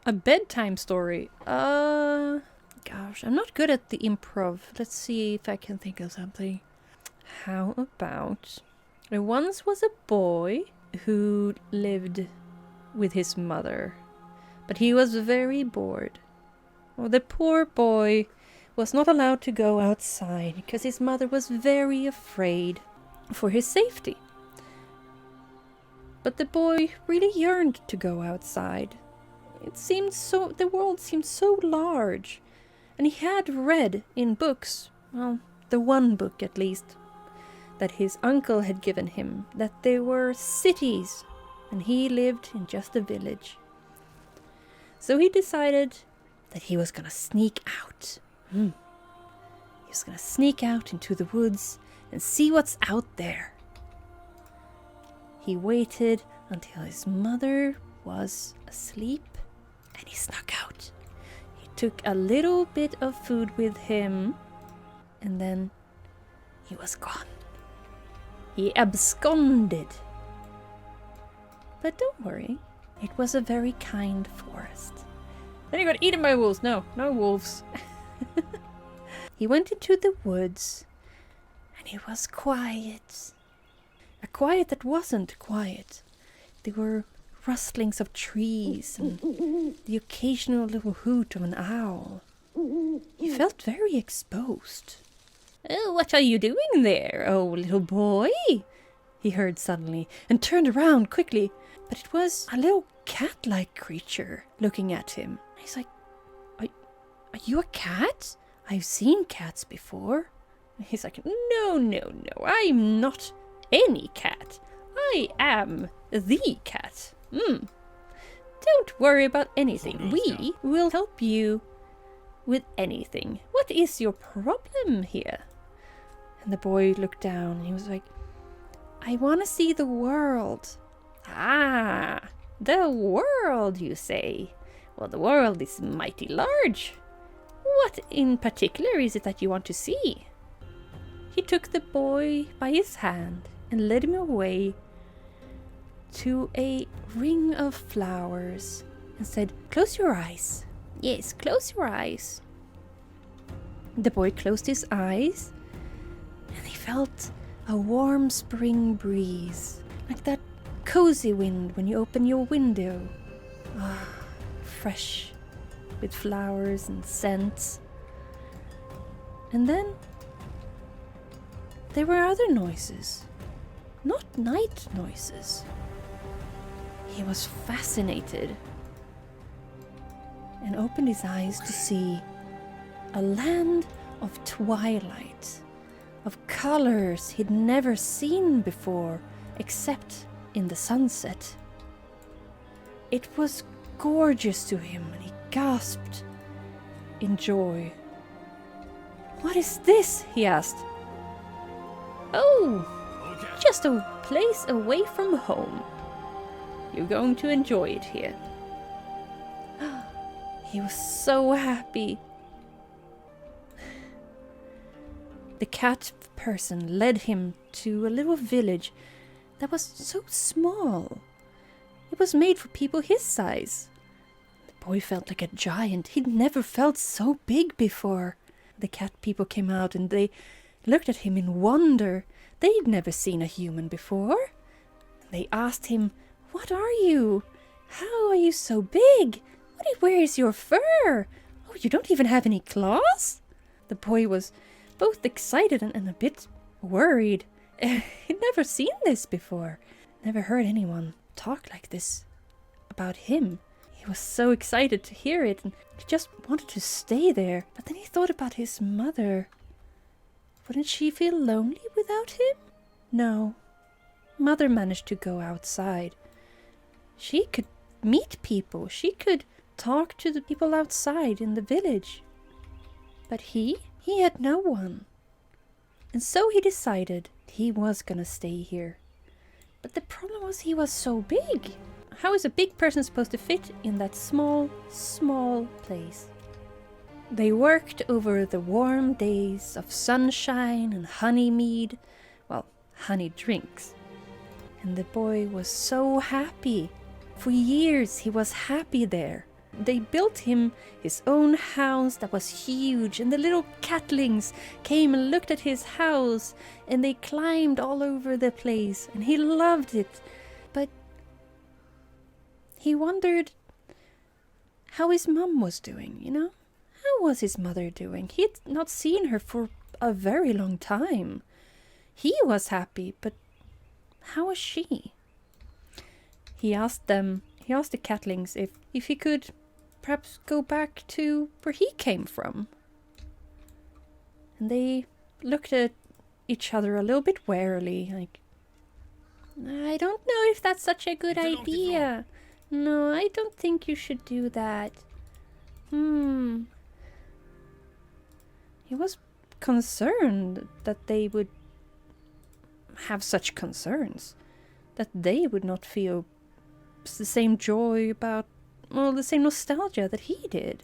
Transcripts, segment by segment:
A bedtime story. Gosh, I'm not good at the improv. Let's see if I can think of something. How about... There once was a boy who lived with his mother, but he was very bored. Well, the poor boy was not allowed to go outside because his mother was very afraid for his safety. But the boy really yearned to go outside. The world seemed so large, and he had read in books, well, the one book at least, that his uncle had given him, that there were cities, and he lived in just a village. So he decided that he was gonna sneak out. He was gonna sneak out into the woods and see what's out there. He waited until his mother was asleep, and he snuck out. He took a little bit of food with him, and then he was gone. He absconded. But don't worry, it was a very kind forest. Then he got eaten by wolves. No wolves. He went into the woods, and it was quiet. A quiet that wasn't quiet. There were rustlings of trees and the occasional little hoot of an owl. He felt very exposed. "Oh, what are you doing there, oh little boy?" he heard suddenly, and turned around quickly. But it was a little cat-like creature looking at him. He's like, Are you a cat? I've seen cats before." He's like, No, I'm not any cat. I am the cat. Don't worry about anything. We will help you with anything. What is your problem here? And the boy looked down and he was like, "I want to see the world." "Ah, the world, you say? Well, the world is mighty large. What in particular is it that you want to see?" He took the boy by his hand and led him away to a ring of flowers and said, "Close your eyes." "Yes, close your eyes." The boy closed his eyes, and he felt a warm spring breeze, like that cozy wind when you open your window. Fresh, with flowers and scents. And then there were other noises, not night noises. He was fascinated and opened his eyes to see a land of twilight, of colors he'd never seen before except in the sunset. It was gorgeous to him, and he gasped in joy. "What is this?" he asked. "Oh, just a place away from home. You're going to enjoy it here." He was so happy. The cat person led him to a little village that was so small. It was made for people his size. The boy felt like a giant. He'd never felt so big before. The cat people came out and they looked at him in wonder. They'd never seen a human before. They asked him, "What are you? How are you so big? Where is your fur? Oh, you don't even have any claws?" The boy was both excited and a bit worried. He'd never seen this before. Never heard anyone talk like this about him. He was so excited to hear it, and he just wanted to stay there. But then he thought about his mother. Wouldn't she feel lonely without him? No. Mother managed to go outside. She could meet people. She could talk to the people outside in the village. But he had no one. And so he decided he was gonna stay here. But the problem was he was so big. How is a big person supposed to fit in that small, small place? They worked over the warm days of sunshine and honey mead, well, honey drinks. And the boy was so happy. For years he was happy there. they built him his own house that was huge, and the little catlings came and looked at his house, and they climbed all over the place, and he loved it. But he wondered how his mum was doing, you know? How was his mother doing? He had not seen her for a very long time. He was happy, but how was she? He asked the catlings if he could perhaps go back to where he came from. And they looked at each other a little bit warily, like, I don't know if that's such a good idea. No, I don't think you should do that. He was concerned that they would have such concerns, that they would not feel the same joy about, well, the same nostalgia that he did.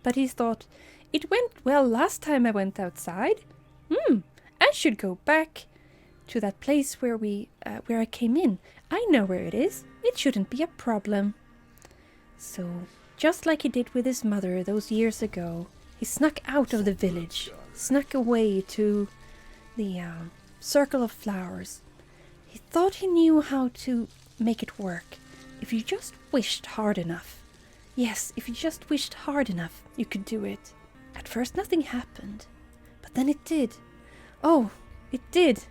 But he thought, it went well last time I went outside. I should go back to that place where I came in. I know where it is. It shouldn't be a problem. So, just like he did with his mother those years ago, he snuck out of the village, snuck away to the circle of flowers. He thought he knew how to make it work, if you just wished hard enough. Yes, if you just wished hard enough, you could do it. At first nothing happened, but then it did. Oh, it did.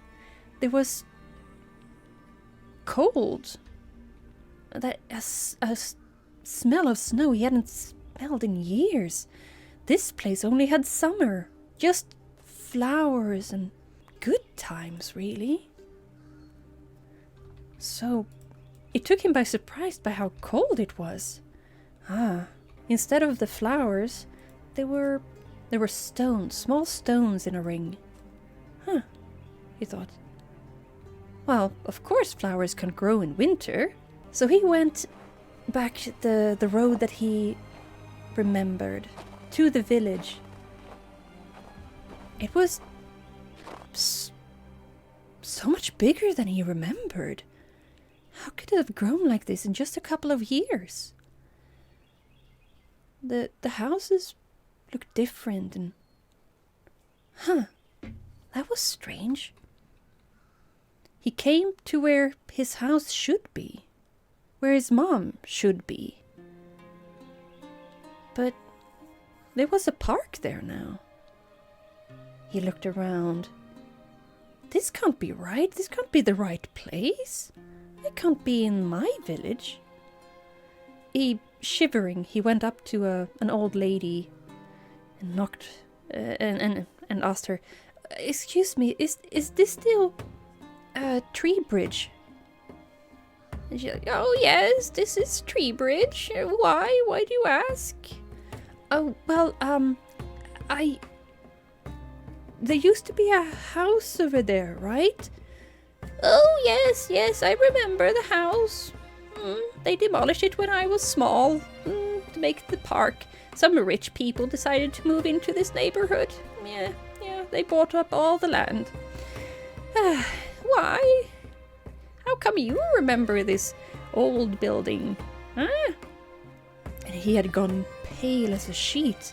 There was cold. That a smell of snow he hadn't smelled in years. This place only had summer. Just flowers and good times, really. So it took him by surprise by how cold it was. Instead of the flowers, there were stones, small stones in a ring. He thought. Well, of course flowers can grow in winter. So he went back the road that he remembered to the village. It was so much bigger than he remembered. How could it have grown like this in just a couple of years? The houses looked different and... that was strange. He came to where his house should be, where his mom should be. But there was a park there now. He looked around. This can't be right. This can't be the right place. I can't be in my village. Shivering, he went up to an old lady and knocked and asked her, "Excuse me, is this still Tree Bridge?" And she's like, "Oh yes, this is Tree Bridge. Why? Why do you ask?" "Oh, well, there used to be a house over there, right?" "Oh yes, I remember the house. They demolished it when I was small to make the park. Some rich people decided to move into this neighborhood. Yeah, they bought up all the land. Why? How come you remember this old building? Huh?" And he had gone pale as a sheet.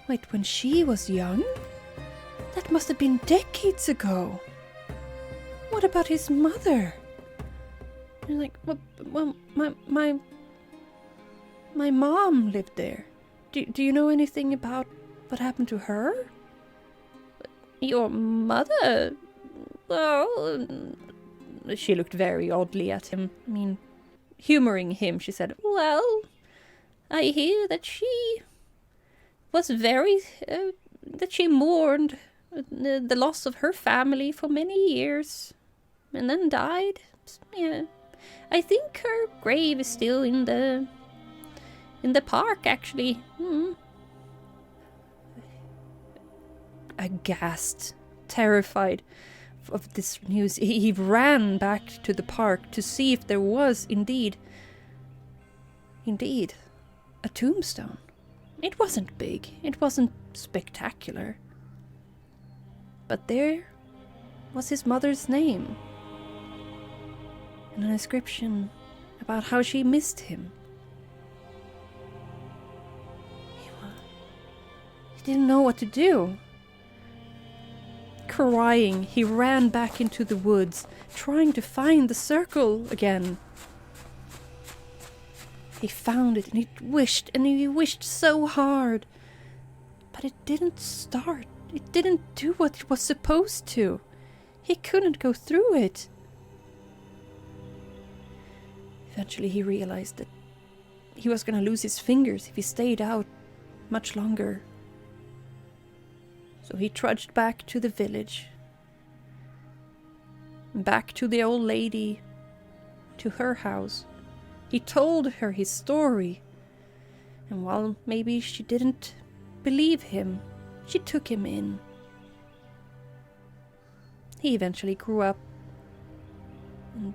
Wait, when she was young? That must have been decades ago. What about his mother? And like, well, my mom lived there. Do you know anything about what happened to her? Your mother? Well, she looked very oddly at him. I mean, humoring him, she said, "Well, I hear that she was that she mourned the loss of her family for many years, and then died. Yeah, I think her grave is still in the park, actually." Aghast, terrified of this news, he ran back to the park to see if there was indeed a tombstone. It wasn't big, it wasn't spectacular, but there was his mother's name and an inscription about how she missed him didn't know what to do. Crying, he ran back into the woods, trying to find the circle again. He found it, and he wished so hard. But it didn't start. It didn't do what it was supposed to. He couldn't go through it. Eventually he realized that he was going to lose his fingers if he stayed out much longer. So he trudged back to the village. Back to the old lady. To her house. He told her his story. And while maybe she didn't believe him, she took him in. He eventually grew up and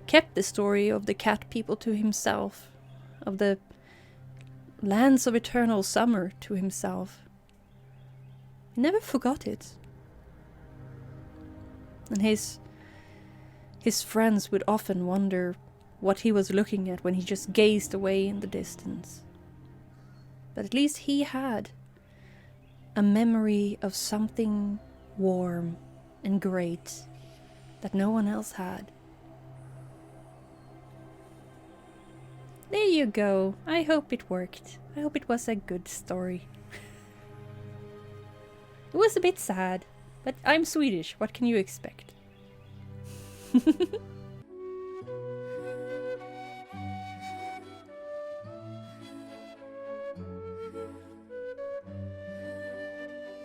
kept the story of the cat people to himself, of the lands of eternal summer to himself. He never forgot it. And his friends would often wonder what he was looking at when he just gazed away in the distance. But at least he had a memory of something warm and great that no one else had. There you go. I hope it worked. I hope it was a good story. It was a bit sad, but I'm Swedish. What can you expect?